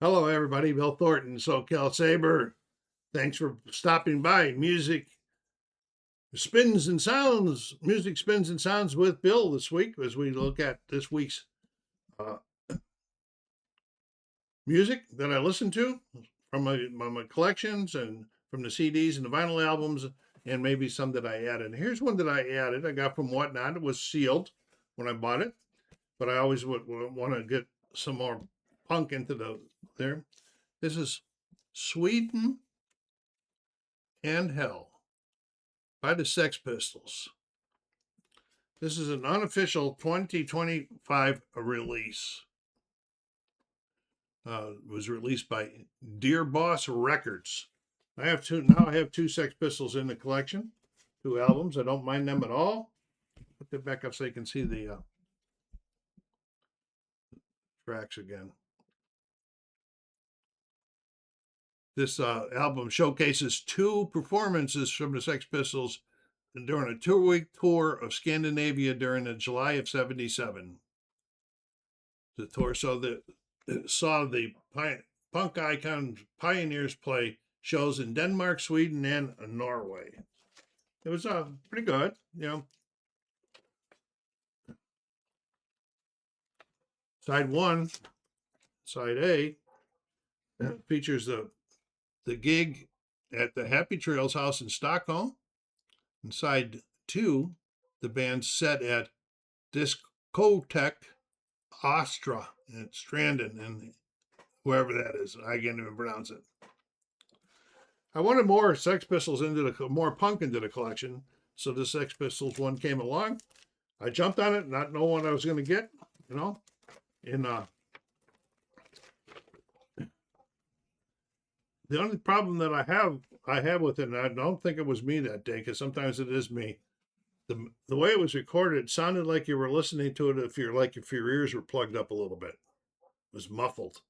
Hello, everybody. Bill Thornton, SoCal Saber. Thanks for stopping by. Music spins and sounds. Music spins and sounds with Bill this week as we look at this week's uh, music that I listen to from my collections and from the CDs and the vinyl albums, and maybe some that I added. Here's one that I added. I got from Whatnot. It was sealed when I bought it, but I always would want to get some more punk into there. This is Sweden and Hell by the Sex Pistols. This is an unofficial 2025 release. Was released by Dear Boss Records. I have two Sex Pistols in the collection, two albums. I don't mind them at all. Put that back up so you can see the tracks again. This album showcases two performances from the Sex Pistols during a 2-week tour of Scandinavia during the July of '77. The tour saw the punk icon pioneers play shows in Denmark, Sweden, and Norway. It was pretty good, Side one, side A, features the gig at the Happy Trails house in Stockholm. And side two, the band's set at Discotheque Astra in Stranden, and wherever that is, I can't even pronounce it. I wanted more Sex Pistols more punk into the collection, so the Sex Pistols one came along. I jumped on it, not knowing what I was going to get, In the only problem that I have with it, and I don't think it was me that day, because sometimes it is me. The way it was recorded, it sounded like you were listening to it if your ears were plugged up a little bit. It was muffled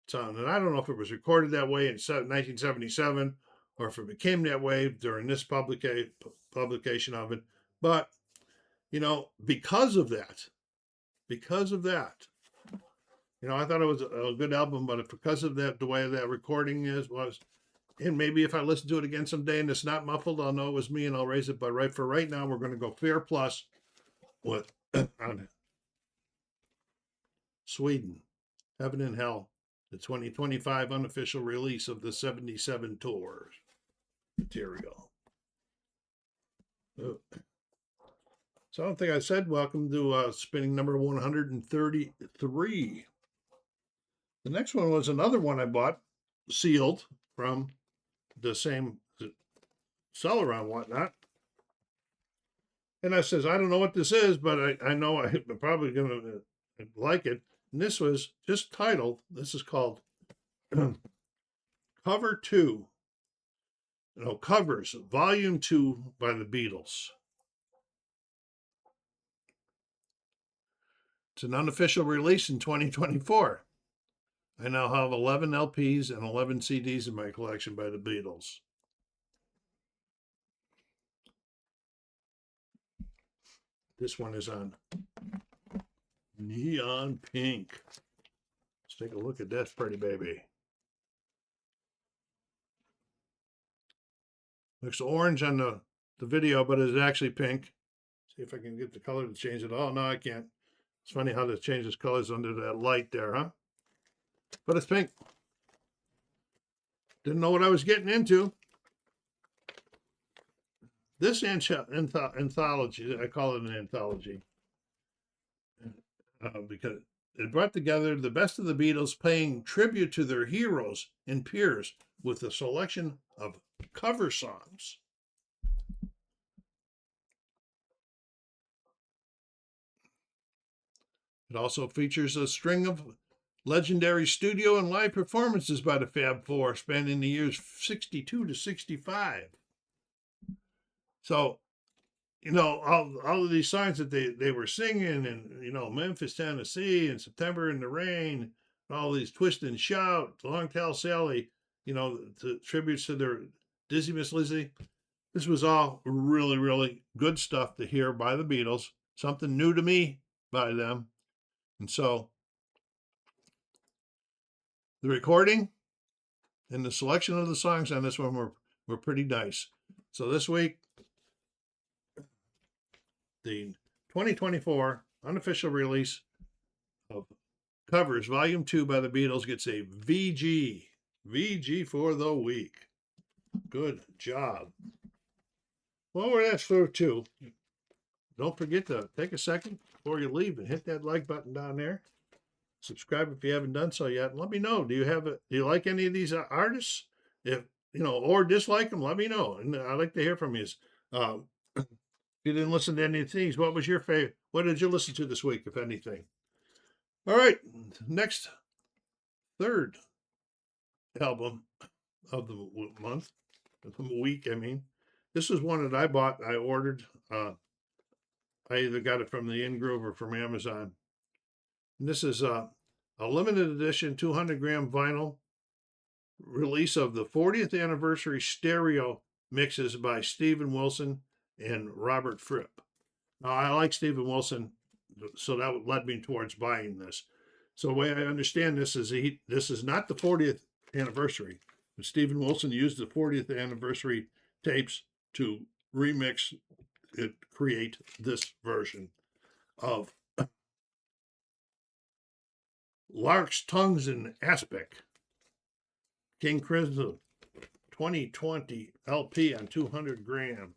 sound, and I don't know if it was recorded that way in 1977 or if it became that way during this publication of it. But because of that, I thought it was a good album, but because of that, the way that recording was, and maybe if I listen to it again someday and it's not muffled, I'll know it was me and I'll raise it. But right now, we're going to go Fair Plus with on Sweden, Heaven and Hell, the 2025 unofficial release of the '77 tour material. So I don't think I said welcome to spinning number 133. The next one was another one I bought, sealed from the same seller on Whatnot. And I says, I don't know what this is, but I know I'm probably going to like it. And this was just titled, this is called Cover 2. Covers, Volume 2 by the Beatles. It's an unofficial release in 2024. I now have 11 LPs and 11 CDs in my collection by the Beatles. This one is on neon pink. Let's take a look at that pretty baby. Looks orange on the video, but it's actually pink. See if I can get the color to change it. Oh, no, I can't. It's funny how this changes colors under that light there, huh? But it's pink. Didn't know what I was getting into. This anthology, I call it an anthology, because it brought together the best of the Beatles paying tribute to their heroes and peers with a selection of cover songs. It also features a string of legendary studio and live performances by the Fab Four spanning the years 62 to 65. So, all of these songs that they were singing in, Memphis, Tennessee, in September in the Rain, all these Twist and Shout, Long Tall Sally, the tributes to their Dizzy Miss Lizzie. This was all really, really good stuff to hear by the Beatles, something new to me by them. And so The recording and the selection of the songs on this one were pretty nice. So this week, the 2024 unofficial release of Covers Volume 2 by the Beatles gets a VG. VG for the week. Good job. Well, we're that's through too. Don't forget to take a second before you leave and hit that like button down there. Subscribe if you haven't done so yet. And let me know. Do you like any of these artists? If or dislike them, let me know. And I'd like to hear from you. If you didn't listen to any of these, what was your favorite? What did you listen to this week, if anything? All right, next third album of the month, week. I mean, this is one that I bought. I ordered. I either got it from the In-Groove or from Amazon. And this is a limited edition 200-gram vinyl release of the 40th anniversary stereo mixes by Steven Wilson and Robert Fripp. Now, I like Steven Wilson, so that led me towards buying this. So the way I understand this is this is not the 40th anniversary. But Steven Wilson used the 40th anniversary tapes to remix it, create this version of Lark's Tongues and Aspic, King Crimson 2020 LP on 200 gram.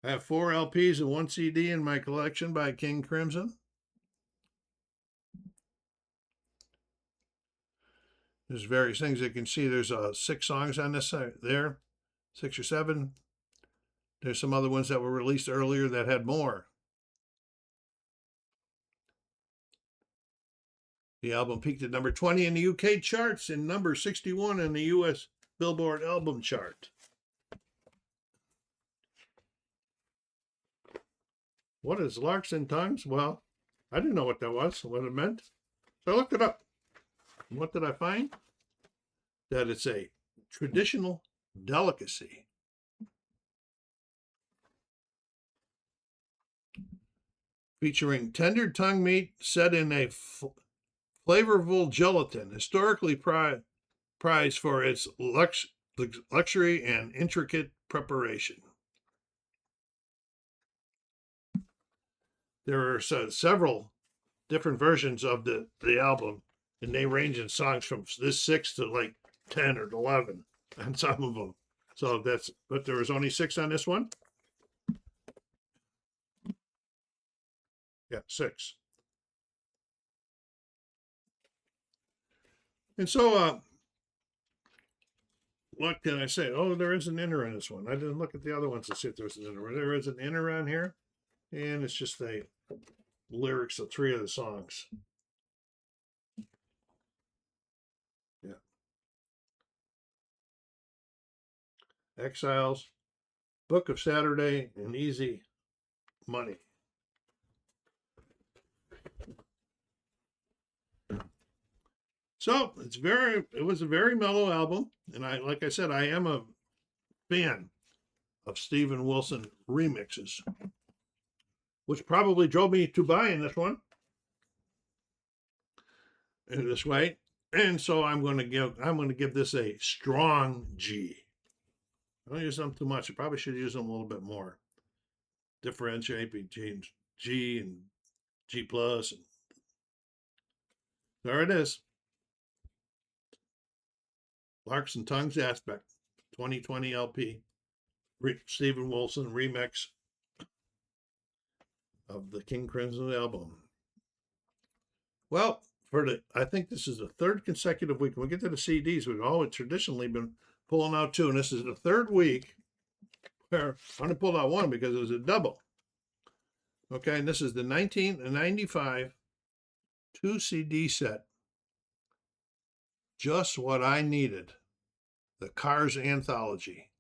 I have 4 LPs and 1 CD in my collection by King Crimson. There's various things you can see. There's 6 songs on this side there, 6 or 7. There's some other ones that were released earlier that had more. The album peaked at number 20 in the UK charts and number 61 in the US Billboard album chart. What is Larks and Tongues? Well, I didn't know what that was, what it meant. So I looked it up. And what did I find? That it's a traditional delicacy. Featuring tender tongue meat set in a flavorful gelatin, historically prized for its luxury and intricate preparation. There are several different versions of the album, and they range in songs from this 6 to like 10 or 11 on some of them. So but there was only 6 on this one. Yeah, 6. And so, what can I say? Oh, there is an inner in this one. I didn't look at the other ones to see if there's an inner. There is an inner on here, and it's just the lyrics of 3 of the songs. Yeah. Exiles, Book of Saturday, and Easy Money. So it was a very mellow album, and like I said, I am a fan of Steven Wilson remixes, which probably drove me to buying this one in this way. And so I'm going to give this a strong G. I don't use them too much. I probably should use them a little bit more. Differentiate between G and G plus. And there it is. Larks and Tongues Aspic, 2020 LP. Steven Wilson remix of the King Crimson album. Well, I think this is the 3rd consecutive week. When we get to the CDs, we've always traditionally been pulling out 2, and this is the 3rd week where I only pulled out 1 because it was a double. Okay, and this is the 1995 2 CD set. Just what I needed. The Cars Anthology.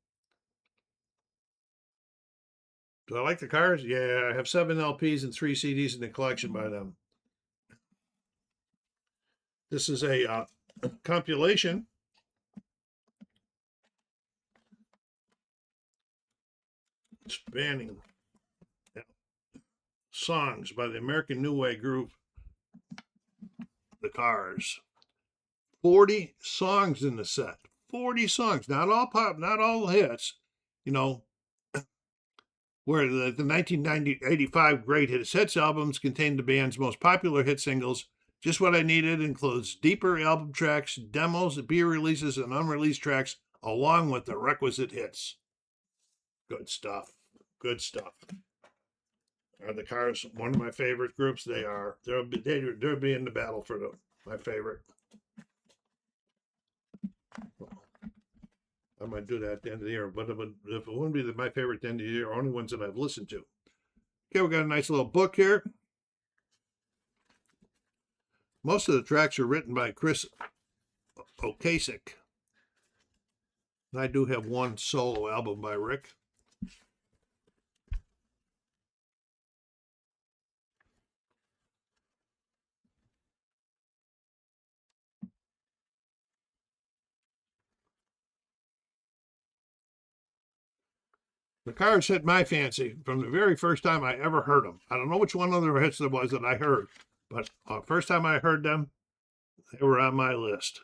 Do I like the Cars? Yeah, I have 7 LPs and 3 CDs in the collection by them. This is a compilation spanning songs by the American New Wave group Cars. 40 songs in the set. 40 songs, not all pop, not all hits. You know, where the 1985 Great Hits albums contain the band's most popular hit singles. Just What I Needed includes deeper album tracks, demos, B-releases, and unreleased tracks, along with the requisite hits. Good stuff. Good stuff. Are the Cars one of my favorite groups? They are. They'll be in the battle for my favorite. I might do that at the end of the year, but if it wouldn't be my favorite at the end of the year, only ones that I've listened to. Okay, we got a nice little book here. Most of the tracks are written by Chris Ocasek. And I do have one solo album by Rick. The Cars hit my fancy from the very first time I ever heard them. I don't know which one of their hits it was that I heard, but first time I heard them, they were on my list.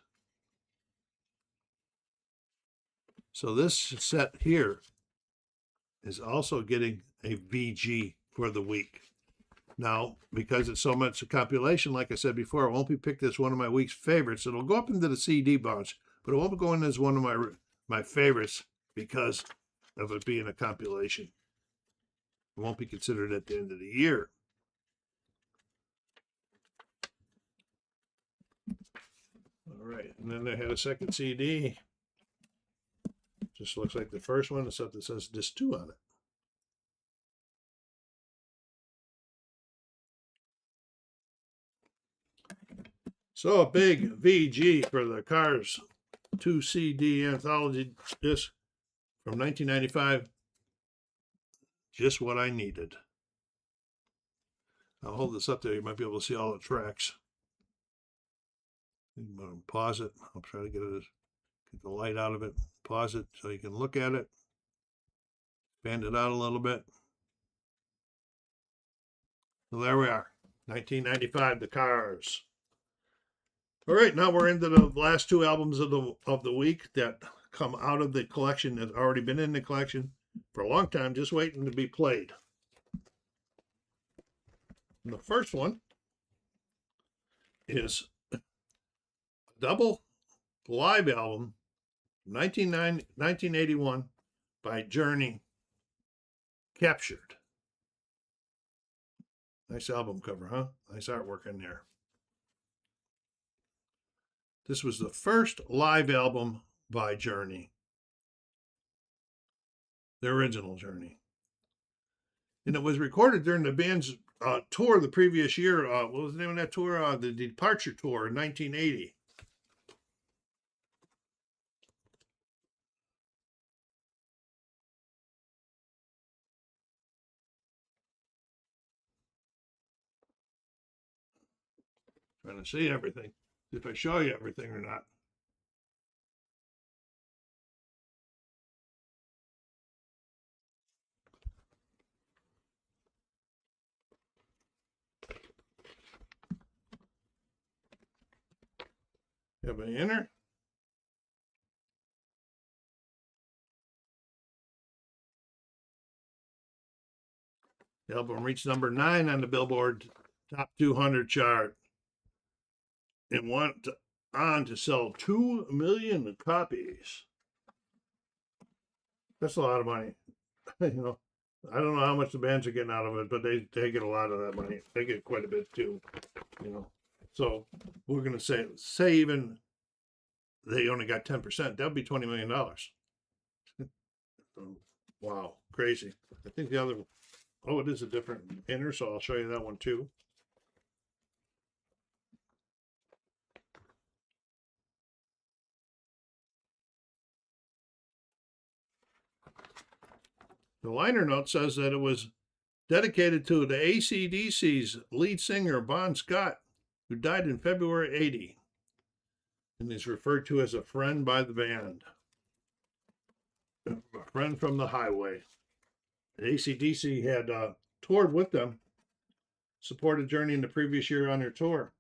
So this set here is also getting a VG for the week. Now, because it's so much a compilation, like I said before, it won't be picked as one of my week's favorites. It'll go up into the CD bunch, but it won't go in as one of my favorites because of it being a compilation. It won't be considered at the end of the year. All right, and then they had a second CD. Just looks like the first one, except it says disc 2 on it. So a big VG for the Cars 2 CD anthology disc from 1995. Just What I Needed. I'll hold this up there. You might be able to see all the tracks. Pause it. I'll try to get the light out of it. Pause it so you can look at it. Expand it out a little bit. So there we are. 1995, the Cars. All right, now we're into the last two albums of the week that come out of the collection that's already been in the collection for a long time, just waiting to be played. And the first one is a double live album, 1981, by Journey, Captured. Nice album cover, huh? Nice artwork in there. This was the first live album by Journey, the original Journey. And it was recorded during the band's tour the previous year. What was the name of that tour? The Departure Tour in 1980. Trying to see everything. See if I show you everything or not. Have I enter? The album reached number 9 on the Billboard Top 200 chart and went on to sell 2 million copies. That's a lot of money. You know, I don't know how much the bands are getting out of it, but they get a lot of that money. They get quite a bit too, you know. So we're gonna say even they only got 10%, that'd be $20 million. Wow, crazy. I think the other, oh, it is a different inner, so I'll show you that one too. The liner note says that it was dedicated to the AC/DC's lead singer, Bon Scott, who died in February '80, and is referred to as a friend by the band. A friend from the highway. AC/DC had toured with them, supported Journey in the previous year on their tour.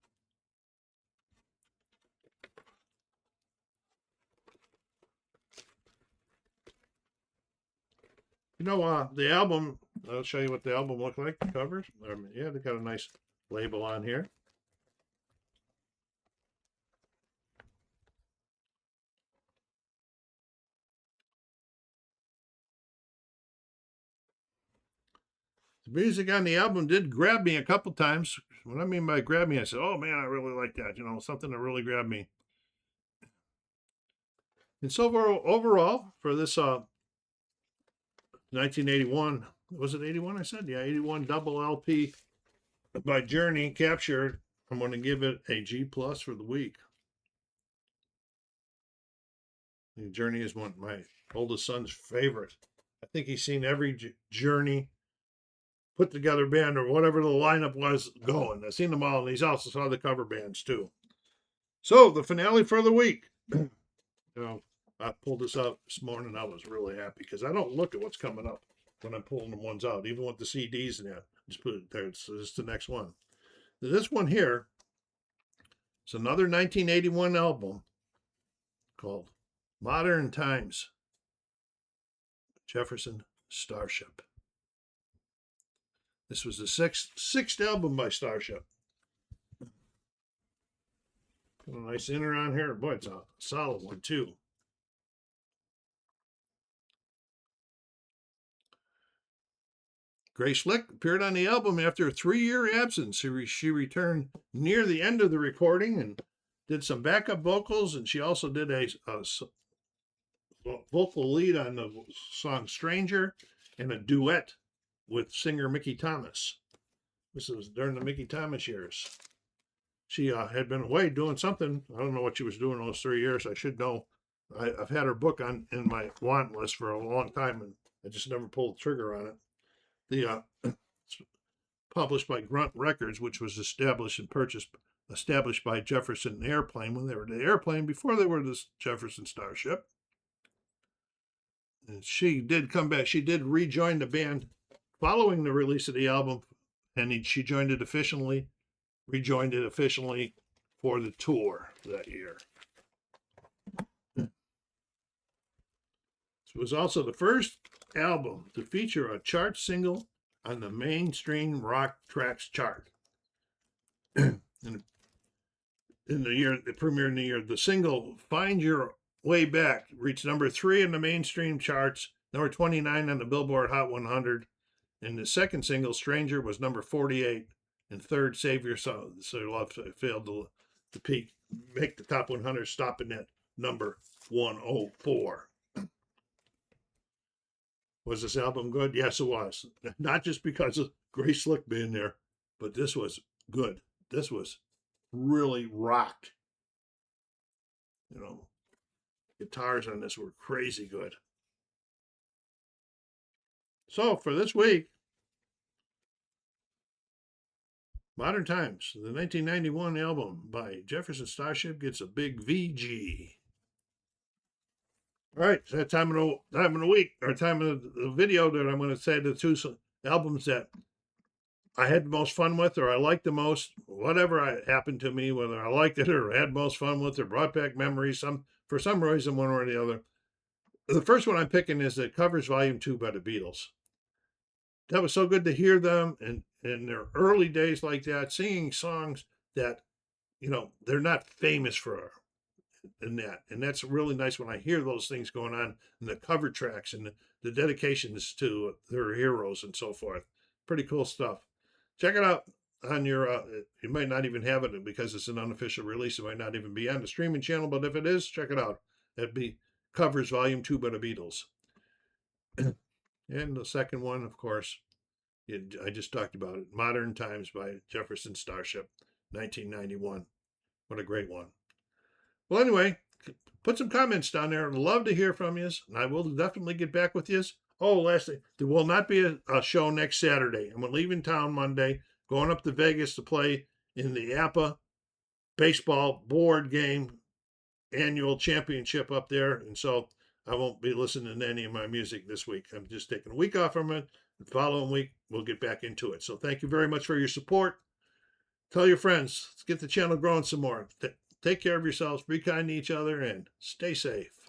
You know, the album, I'll show you what the album looked like, the covers. Yeah, they got a nice label on here. The music on the album did grab me a couple times. What I mean by grab me, I said, oh man, I really like that. You know, something that really grabbed me. And so overall, for this 1981, was it 81? I said, yeah, 81 double LP by Journey Captured. I'm going to give it a G plus for the week. And Journey is one of my oldest son's favorite. I think he's seen every Journey put together band or whatever the lineup was going. I've seen them all, and he's also saw the cover bands too. So the finale for the week. You know, I pulled this out this morning. I was really happy because I don't look at what's coming up when I'm pulling the ones out, even with the CDs in there. Just put it there. So this is the next one. This one here is another 1981 album called Modern Times, Jefferson Starship. This was the sixth album by Starship. Got a nice inner on here. Boy, it's a solid one too. Grace Slick appeared on the album after a 3-year absence. She returned near the end of the recording and did some backup vocals, and she also did a vocal lead on the song Stranger and a duet with singer Mickey Thomas. This was during the Mickey Thomas years. She had been away doing something. I don't know what she was doing those 3 years. I should know. I've had her book in my want list for a long time, and I just never pulled the trigger on it. The published by Grunt Records, which was established by Jefferson Airplane when they were the Airplane before they were the Jefferson Starship. And she did come back. She did rejoin the band following the release of the album, and she rejoined it officially for the tour that year. This was also the first album to feature a chart single on the mainstream rock tracks chart. in the year it premiered in the year, the single "Find Your Way Back" reached number 3 in the mainstream charts, number 29 on the Billboard Hot 100, and the second single, "Stranger," was number 48, and third, "Save Your Soul," so Love failed to peak, make the top 100, stopping at number 104. Was this album good? Yes, it was. Not just because of Grace Slick being there, but this was good. This was really rock. You know, guitars on this were crazy good. So for this week, Modern Times, the 1991 album by Jefferson Starship gets a big VG. All right, it's that time of the week, or time of the video that I'm going to say the 2 albums that I had the most fun with, or I liked the most, whatever happened to me, whether I liked it or had most fun with, or brought back memories, for some reason, one or the other. The first one I'm picking is the Covers Volume 2 by the Beatles. That was so good to hear them in their early days like that, singing songs that, you know, they're not famous for in that. And that's really nice when I hear those things going on in the cover tracks and the dedications to their heroes and so forth. Pretty cool stuff. Check it out on your, you might not even have it because it's an unofficial release. It might not even be on the streaming channel, but if it is, check it out. That'd be Covers Volume 2 by the Beatles. And the second one, of course, I just talked about it, Modern Times by Jefferson Starship, 1991. What a great one. Well, anyway, put some comments down there. I'd love to hear from you, and I will definitely get back with you. Oh, lastly, there will not be a show next Saturday. I'm leaving town Monday, going up to Vegas to play in the APA baseball board game annual championship up there. And so I won't be listening to any of my music this week. I'm just taking a week off from it. The following week, we'll get back into it. So thank you very much for your support. Tell your friends. Let's get the channel growing some more. Take care of yourselves. Be kind to each other and stay safe.